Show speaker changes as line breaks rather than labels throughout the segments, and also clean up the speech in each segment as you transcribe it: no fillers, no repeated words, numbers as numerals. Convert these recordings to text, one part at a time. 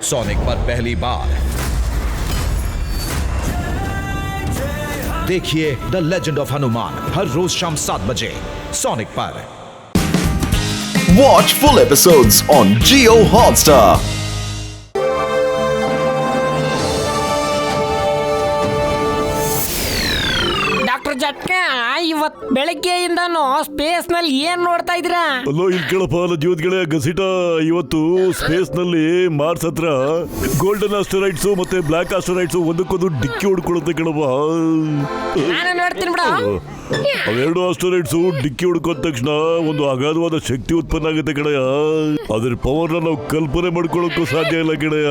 Sonic पर पहली बार देखिए द लेजेंड ऑफ हनुमान हर रोज शाम 7 बजे सोनिक पर।
Watch full episodes on Jio Hotstar.
ಜಟ್ಕೆ ಇವತ್ ಬೆಳಗ್ಗೆಯಿಂದಾನು ಸ್ಪೇಸ್ ನಲ್ಲಿ ಏನ್ ನೋಡ್ತಾ ಇದ್ದೀರಾ?
ಅಲ್ಲೋ ಇಲ್ಲಿ ಕೇಳಪ್ಪ ಜ್ಯೋತಿಗಳೇ ಗಸಿಟ, ಇವತ್ತು ಸ್ಪೇಸ್ ನಲ್ಲಿ ಮಾರ್ಸ್ ಹತ್ರ ಗೋಲ್ಡನ್ ಆಸ್ಟರೈಡ್ಸ್ ಮತ್ತೆ ಬ್ಲಾಕ್ ಆಸ್ಟರೈಡ್ಸ್ ಒಂದಕ್ಕೊಂದು ಡಿಕ್ಕಿ ಹೊಡ್ಕೊಳ್ಳುತ್ತೆ ಕಣಪ್ಪ.
ನಾನು ನೋಡ್ತೀನಿ ಬಿಡು.
ಅವೆರಡು ಆಸ್ಟರೈಡ್ಸ್ ಡಿಕ್ಕಿ ಹೊಡ್ಕೊಂಡ ತಕ್ಷಣ ಒಂದು ಅಗಾಧವಾದ ಶಕ್ತಿ ಉತ್ಪನ್ನ ಆಗುತ್ತೆ ಕಣಯ್ಯ. ಅದ್ರ ಪವರ್ ನಾವು ಕಲ್ಪನೆ ಮಾಡ್ಕೊಳ್ಳೋಕ್ಕೂ ಸಾಧ್ಯ ಇಲ್ಲ ಕಣಯ್ಯ.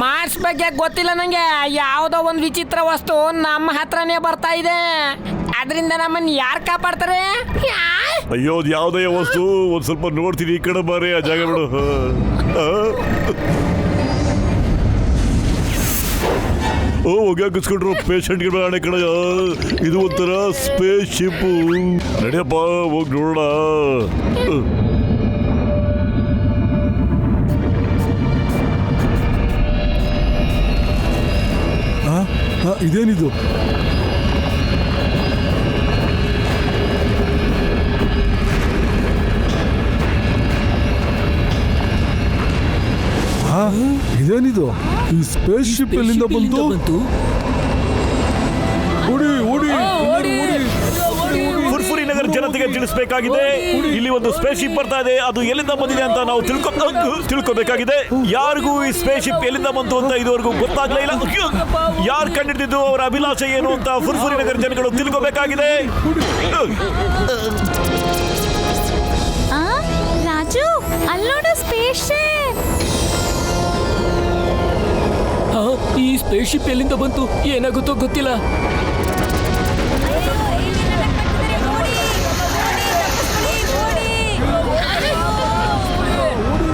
ಮಾರ್ಸ್ ಬಗ್ಗೆ ಗೊತ್ತಿಲ್ಲ ನಂಗೆ. ಯಾವ್ದೋ ಒಂದು ವಿಚಿತ್ರ ವಸ್ತು ನಮ್ಮ ಹತ್ರನೇ ಬರ್ತಾ ಇದೆ. ಅದರಿಂದ ನಮ್ಮನ್ನ ಯಾರು ಕಾಪಾಡ್ತಾರೆ?
ಅಯ್ಯೋ ಯಾವ್ದೇ ವಸ್ತು ಒಂದ್ ಸ್ವಲ್ಪ ನೋಡ್ತೀನಿ, ಈ ಕಡೆ ಬಾರೆ, ಆ ಜಾಗ ಬಿಡು. ಓ ಹೋಗ್ಯಾಕಿಸ್ಕೊಂಡ್ರು ಪೇಷಂಟ್ಗೆ ಬೇಡ ಕಣಯ್ಯ. ಇದು ಒಂಥರ ಸ್ಪೇಸ್ ಶಿಪ್. ನಡಿಯಪ್ಪ ಹೋಗಿ ನೋಡೋಣ. ಇದೇನಿದು?
ಇದೇನಿದು? ಈ ಸ್ಪೇಸ್ ಶಿಪ್ ಎಲ್ಲಿಂದ ಬಂತು?
ಫುರ್ಫುರಿ ನಗರ ಜನತೆಗೆ ತಿಳಿಸಬೇಕಾಗಿದೆ, ಇಲ್ಲಿ ಒಂದು ಸ್ಪೇಸ್ ಶಿಪ್ ಬರ್ತಾ ಇದೆ. ಅದು ಎಲ್ಲಿಂದ ಬಂದಿದೆ ಅಂತ ನಾವು ತಿಳ್ಕೋಬೇಕಾಗಿದೆ. ಯಾರಿಗೂ ಈ ಸ್ಪೇಸ್ ಶಿಪ್ ಎಲ್ಲಿಂದ ಬಂತು ಅಂತ ಇದುವರೆಗೂ ಗೊತ್ತಾಗ್ಲೇ ಇಲ್ಲ. ಯಾರು ಕಂಡಿದ್ದು, ಅವರ ಅಭಿಲಾಷೆ ಏನು ಅಂತ ಫುರ್ಫುರಿ ನಗರ ಜನಗಳು ತಿಳ್ಕೋಬೇಕಾಗಿದೆ.
ರಾಜು, ಅಲ್ಲೋಡು ಸ್ಪೇಸ್ ಶಿಪ್.
ಈ ಸ್ಪೇಸ್ ಶಿಪ್ ಎಲ್ಲಿಂದ ಬಂತು, ಏನಾಗುತ್ತೋ ಗೊತ್ತಿಲ್ಲ.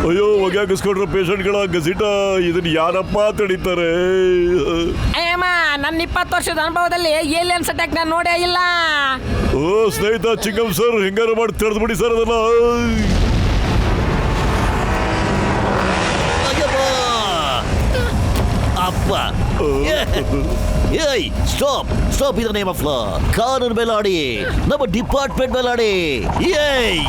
ಅಯ್ಯೋ ಒಗ್ಯಾಕಿಸ್ಕೊಂಡ್ರ ಪೇಷಂಟ್ಗಳ ಗಸಿಟ, ಇದನ್ನ ಯಾರಪ್ಪ ತಡೀತಾರೆ?
ನನ್ನ 20 ವರ್ಷದ ಅನುಭವದಲ್ಲಿ ಏಲಿಯನ್ಸ್ ಅಟ್ಯಾಕ್ ನಾನು ನೋಡೇ ಇಲ್ಲ.
ಓ ಸ್ನೇಹಿತ ಚಿಂಗಂ ಸರ್, ಹೆಂಗಾರು ಮಾಡಿ ತಡೆದ್ಬಿಡಿ ಸರ್ ಅದನ್ನ.
ಅಪ್ಪ ಏಯ್ ಸ್ಟಾಪ್ ಇದ್ರ ನೇಮ್ ಆಫ್ ಲಾ. ಕಾನೂನು ಮೇಲಾಡಿ, ನಮ್ಮ ಡಿಪಾರ್ಟ್ಮೆಂಟ್ ಮೇಲಾಡಿ. ಏಯ್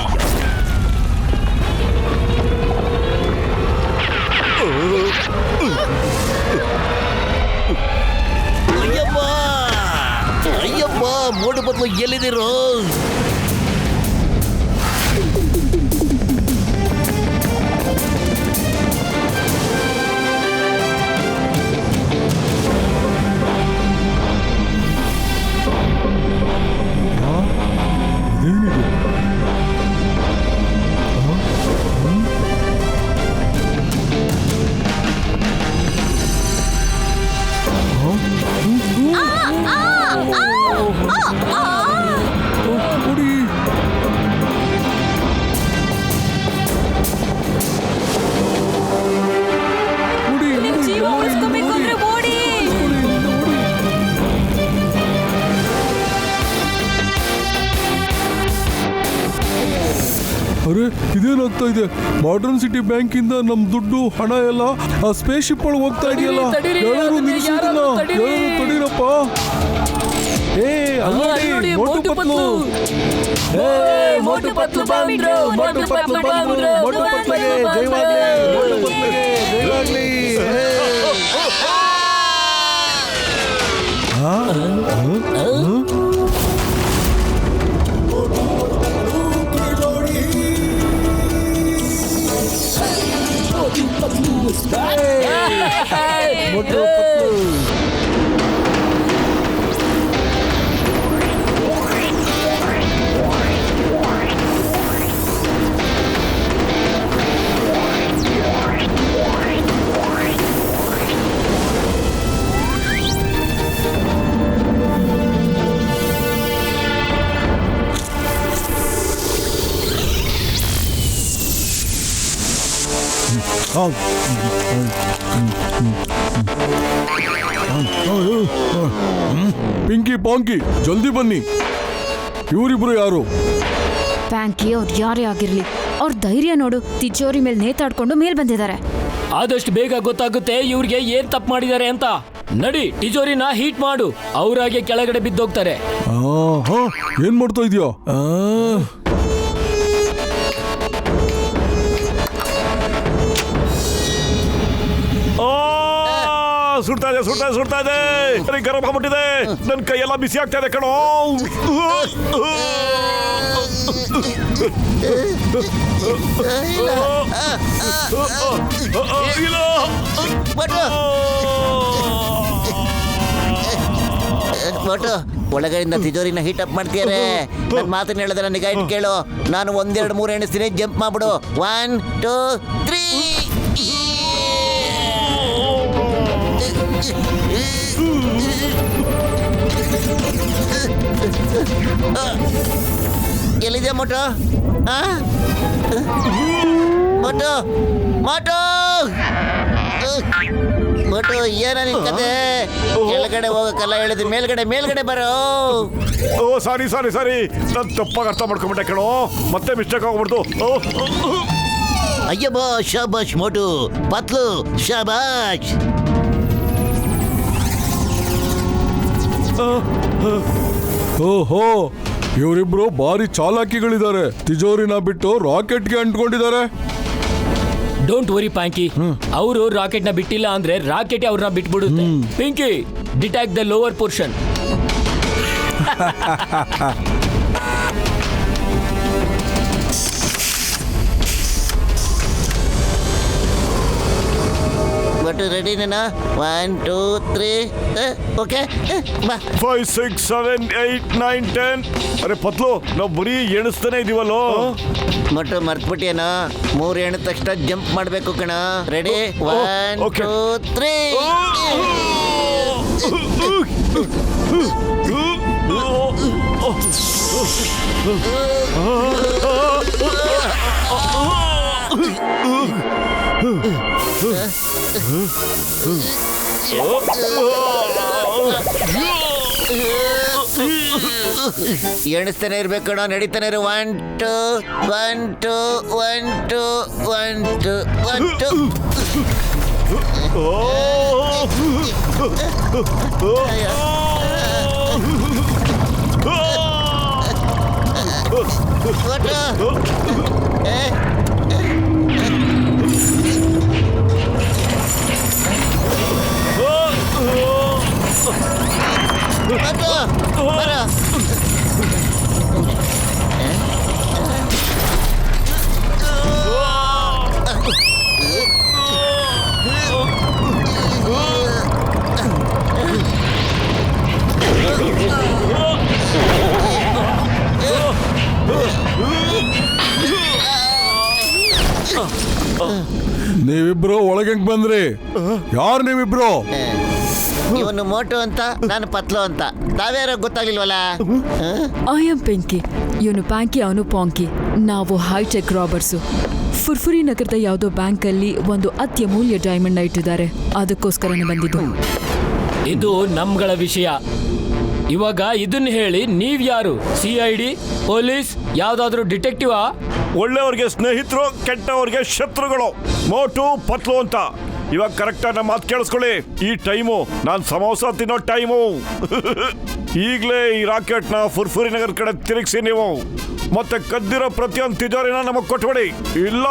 ಅಯ್ಯಪ್ಪ ಮೋಟು ಬದಲು ಎಲ್ಲಿದ್ದೀರೋ?
ಅರೆ ಇದೇನಾಗ್ತಾ ಇದೆ? ಮಾಡರ್ನ್ ಸಿಟಿ ಬ್ಯಾಂಕ್ ಇಂದ ನಮ್ ದುಡ್ಡು ಹಣ ಎಲ್ಲ ಆ ಸ್ಪೇಸ್ ಶಿಪ್ ಒಳಗೆ ಹೋಗ್ತಾ ಇದೆಯಲ್ಲ. ಯಾರು ನಿಲ್ಸಿದಲ್ಲ, ಯಾರು ತಡೀರಪ್ಪ. ಮೋಟು ಪತ್ಲು, ಮೋಟು ಪತ್ಲು ಬಂದ್ರು, ಮೋಟು ಪತ್ಲು ಬಂದ್ರು, ಮೋಟು ಪತ್ಲಿಗೆ ಜಯವಾಗ್ಲಿ, ಮೋಟು ಪತ್ಲಿಗೆ ಜಯವಾಗ್ಲಿ. ಮೋಟು ಪತ್ಲು ಪಿಂಕಿ ಪಾಂಕಿ ಜಲ್ದಿ ಬನ್ನಿ. ಇವರಿಬ್ರು ಯಾರು?
ಪ್ಯಾಂಕಿ ಅವ್ರು ಯಾರೇ ಆಗಿರ್ಲಿ, ಅವ್ರ ಧೈರ್ಯ ನೋಡು. ತಿಜೋರಿ ಮೇಲೆ ನೇತಾಡ್ಕೊಂಡು ಮೇಲ್ ಬಂದಿದ್ದಾರೆ.
ಆದಷ್ಟು ಬೇಗ ಗೊತ್ತಾಗುತ್ತೆ ಇವ್ರಿಗೆ ಏನ್ ತಪ್ಪು ಮಾಡಿದ್ದಾರೆ ಅಂತ. ನಡಿ ತಿಜೋರಿನ ಹೀಟ್ ಮಾಡು, ಅವ್ರಾಗೆ ಕೆಳಗಡೆ ಬಿದ್ದೋಗ್ತಾರೆ.
ಏನ್ ಮಾಡ್ತಾ ಇದೀಯಾ?
ಸುಡ್ತಾ ಇದೆ ಸುಡ್ತಾ ಇದೆ ಸುಡ್ತಾ ಇದೆ, ಗರಂ ಆಗ್ಬಿಟ್ಟಿದೆ, ನನ್ನ ಕೈಯೆಲ್ಲ ಬಿಸಿ ಆಗ್ತಾ ಇದೆ ಕಣೋ.
ಮೋಟು, ಒಳಗಡೆಯಿಂದ ತಿಜೋರಿನ ಹೀಟ್ ಅಪ್ ಮಾಡ್ತೀಯಾರೆ. ನನ್ನ ಮಾತನ್ನ ಹೇಳಿದ್ರೆ ನನಗೆ ಇಟ್ಟು ಕೇಳು. ನಾನು 1 2 3 ಎಣಿಸ್ತೀನಿ, ಜಂಪ್ ಮಾಡ್ಬಿಡು. 1 2 3. ಎಲ್ಲಿದೆ ಮೋಟು? ಮೋಟು ಮೋಟು ಮೋಟು, ಏನ ನಿನ್ ಕತೆ? ಕೆಳಗಡೆ ಹೋಗಕ್ಕೆಲ್ಲ ಹೇಳಿದ್ ಮೇಲ್ಗಡೆ ಮೇಲ್ಗಡೆ ಬರೋ.
ಓ ಸಾರಿ ಸಾರಿ ಸಾರಿ, ನಾನು ತಪ್ಪಾಗಿ ಅರ್ಥ ಮಾಡ್ಕೊಂಬಿಟ್ಟೆ ಕಣೋ, ಮತ್ತೆ ಮಿಸ್ಟೇಕ್ ಆಗ್ಬಿಡ್ತು.
ಅಯ್ಯಬ್ಬ, ಶಾಬಾಷ್ ಮೋಟು, ಪತ್ಲು ಶಾಬಾಷ್.
ಓಹೋ, ಇವರಿಬ್ರು ಭಾರಿ ಚಾಲಾಕಿಗಳಿದ್ದಾರೆ. ತಿಜೋರಿನ ಬಿಟ್ಟು ರಾಕೆಟ್ಗೆ ಅಂಟ್ಕೊಂಡಿದ್ದಾರೆ.
ಡೋಂಟ್ ವರಿ ಪ್ಯಾಂಕಿ, ಅವರು ರಾಕೆಟ್ ನ ಬಿಟ್ಟಿಲ್ಲ ಅಂದ್ರೆ ರಾಕೆಟ್ ಅವ್ರನ್ನ ಬಿಟ್ಬಿಡುತ್ತೆ. ಪಿಂಕಿ, ಡಿಟ್ಯಾಕ್ಟ್ the lower portion.
Motu ready ನಾ? 1 2 3. ಓಕೆ, ಬಾ.
5 6 7 8 9 10. ಅರೆ ಪತ್ಲು, ನಾವು ಬರೀ ಎಣಿಸ್ತಾನೆ ಇದೀವಲ್ಲೋ.
ಮೋಟು ಮರ್ತ್ಬಿಟ್ಟಿಯೇನೋ? 3 ಎಣಿದ ತಕ್ಷಣ ಜಂಪ್ ಮಾಡ್ಬೇಕು ಕಣ. ರೆಡಿ? 1 2 3. ಎಣಿಸ್ತಾನೆ ಇರ್ಬೇಕಣ, ನಡೀತಾನೆ ಇರು. 1 2 1 2 1 2 1 2 1 2.
ನೀವಿಬ್ರು ಒಳಗೆ ಬಂದ್ರಿ? ಯಾರು ನೀವಿಬ್ರು?
ಇವನು ಮೋಟು ಅಂತ, ನಾನು ಪತ್ಲು ಅಂತ. ತಾವ್ಯಾರೋ ಗೊತ್ತಾಗ್ಲಿಲ್ವಲ್ಲ?
ಐ ಆಮ್ ಪಿಂಕಿ, ಇವನು ಪ್ಯಾಂಕಿ, ಅವನು ಪಾಂಕಿ. ನಾವು ಹೈಟೆಕ್ ರಾಬರ್ಸು. ಫುರ್ಫುರಿ ನಗರದ ಯಾವುದೋ ಬ್ಯಾಂಕಲ್ಲಿ ಒಂದು ಅತ್ಯಮೂಲ್ಯ ಡೈಮಂಡ್ ಇಟ್ಟಿದ್ದಾರೆ, ಅದಕ್ಕೋಸ್ಕರನೇ ಬಂದಿದ್ದು.
ಇದು ನಮ್ಗಳ ವಿಷಯ. ಇವಾಗ ಇದನ್ನ ಹೇಳಿ, ನೀವ್ ಯಾರು? CID, ಪೊಲೀಸ್, ಯಾವ್ದಾದ್ರು ಡಿಟೆಕ್ಟಿವಾ?
ಒಳ್ಳೆಯವ್ರಿಗೆ ಸ್ನೇಹಿತರು, ಕೆಟ್ಟವ್ರಿಗೆ ಶತ್ರುಗಳು. ಮೋಟು ಪತ್ಲು ಅಂತ. ಇವಾಗ ಕರೆಕ್ಟಾಗಿ ನಮ್ಮ ಮಾತು ಕೇಳಿಸ್ಕೊಳ್ಳಿ. ಈ ಟೈಮು ನಾನು ಸಮೋಸ ತಿನ್ನೋ ಟೈಮು. ಈಗಲೇ ಈ ರಾಕೆಟ್ನ ಫುರ್ಫುರಿ ನಗರ ಕಡೆ ತಿರುಗಿಸಿ ನೀವು, ಮತ್ತೆ ಕದ್ದಿರೋ ಪ್ರತಿಯೊಂದು ತಿಜೋರಿನ ನಮಗ್ ಕೊಟ್ಬಿಡಿ. ಇಲ್ಲ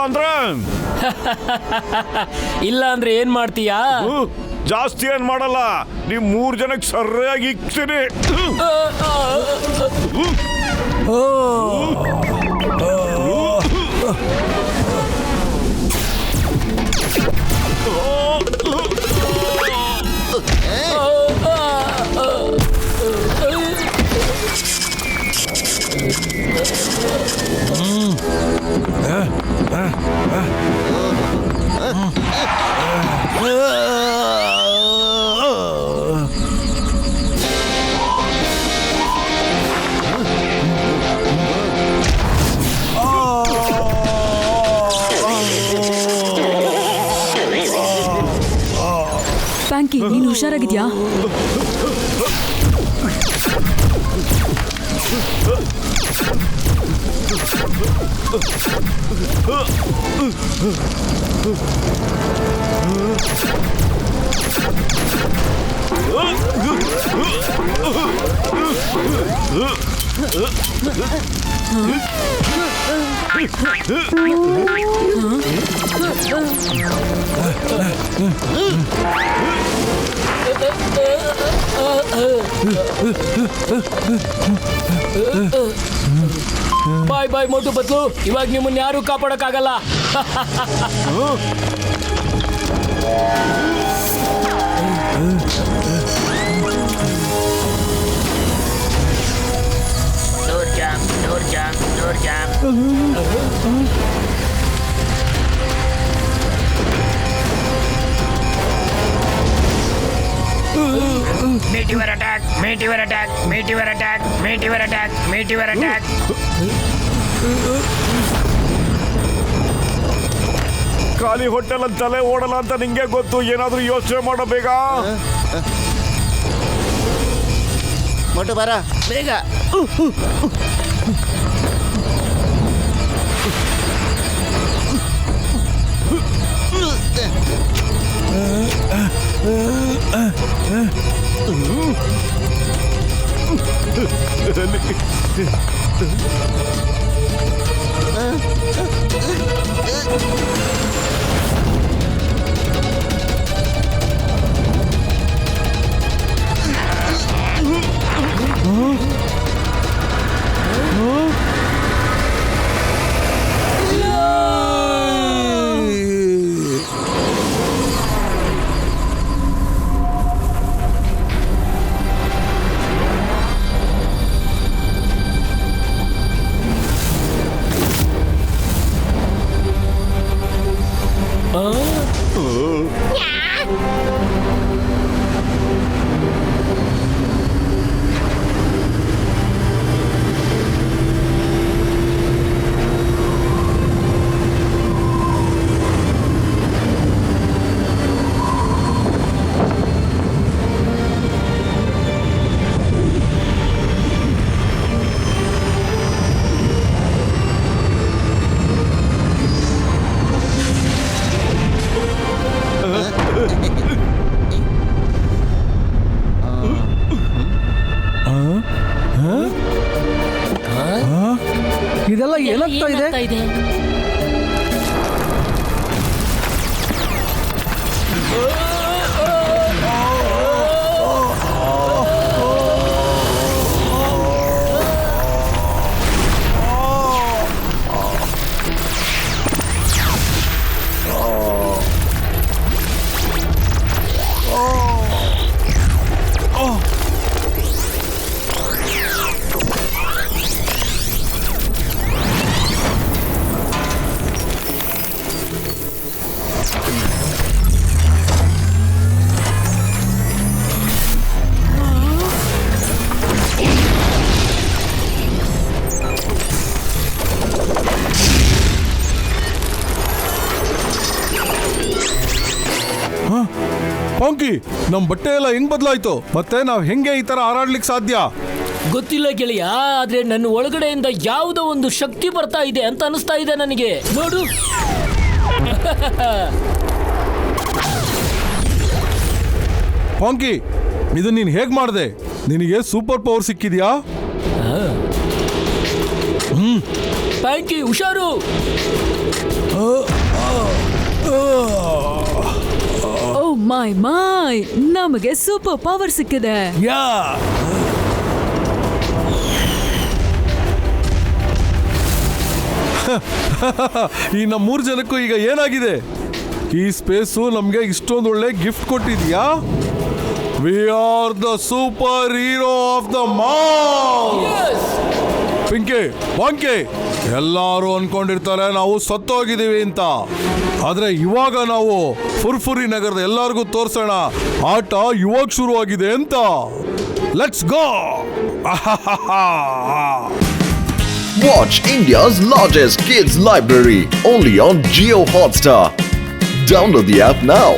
ಅಂದ್ರೆ ಏನ್ ಮಾಡ್ತೀಯಾ?
ಜಾಸ್ತಿ ಏನ್ ಮಾಡಲ್ಲ, ನೀವು 3 ಜನಕ್ಕೆ ಸರಿಯಾಗಿ ಇಕ್ತೀನಿ.
ಪ್ಯಾಂಕಿ, ನೀನು ಹುಷಾರಾಗಿದ್ಯಾ?
ಬಾಯ್ ಬಾಯ್ ಮೋಟು ಪತ್ಲು, ಇವಾಗ ನಿಮ್ಮನ್ನ ಯಾರು ಕಾಪಾಡಕ್ಕಾಗಲ್ಲ.
Meteor attack, meteor attack, meteor attack, meteor attack, meteor attack.
ಖಾಲಿ ಹೊಟ್ಟೆಲ್ಲ ತಲೆ ಓಡಲ್ಲ ಅಂತ ನಿಂಗೆ ಗೊತ್ತು. ಏನಾದ್ರೂ ಯೋಚನೆ ಮಾಡೋ ಬೇಗ.
ಮೊಟ್ಟು ಬರ ಬೇಗ.
ಇದೆಲ್ಲ ಏನಾಗ್ತಾ ಇದೆ?
ಪಾಂಕಿ, ನಮ್ ಬಟ್ಟೆ ಎಲ್ಲ ಹೆಂಗ್ ಬದಲಾಯ್ತು? ಮತ್ತೆ ನಾವ್ ಹೆಂಗೆ ಈ ತರ ಹಾರಾಡ್ಲಿಕ್ಕೆ ಸಾಧ್ಯ?
ಗೊತ್ತಿಲ್ಲ ಗೆಳೆಯ, ಆದ್ರೆ ನನ್ನ ಒಳಗಡೆಯಿಂದ ಯಾವುದೋ ಒಂದು ಶಕ್ತಿ ಬರ್ತಾ ಇದೆ ಅಂತ ಅನಿಸ್ತಾ ಇದೆ ನನಗೆ. ನೋಡು.
ಪಾಂಕಿ, ಇದು ನೀನ್ ಹೇಗ್ ಮಾಡ್ದೆ? ನಿನಗೆ ಸೂಪರ್ ಪವರ್ ಸಿಕ್ಕಿದ್ಯಾ?
ಪ್ಯಾಂಕಿ ಹುಷಾರು.
ಓ ಮೈ ಮೈ, ನಮಗೆ ಸೂಪರ್ ಪವರ್ ಸಿಕ್ಕಿದೆ.
ಯಾ ಈ ನಮ್ಮ 3 ಜನಕ್ಕೂ ಈಗ ಏನಾಗಿದೆ? ಈ ಸ್ಪೇಸು ನಮ್ಗೆ ಇಷ್ಟೊಂದು ಒಳ್ಳೆ ಗಿಫ್ಟ್ ಕೊಟ್ಟಿದ್ಯಾ? We are the super hero of the mall. Pinky, ವಾಂಕಿ, ಎಲ್ಲಾರು ಅನ್ಕೊಂಡಿರ್ತಾರೆ ನಾವು ಸತ್ತೋಗಿದ್ದೀವಿ ಅಂತ. ಆದ್ರೆ ಇವಾಗ ನಾವು ಫುರ್ಫುರಿ ನಗರದ ಎಲ್ಲರಿಗೂ ತೋರ್ಸೋಣ ಆಟ ಇವಾಗ ಶುರುವಾಗಿದೆ ಅಂತ. Let's go.
Watch India's largest kids library only on Jio Hotstar. Download the app now.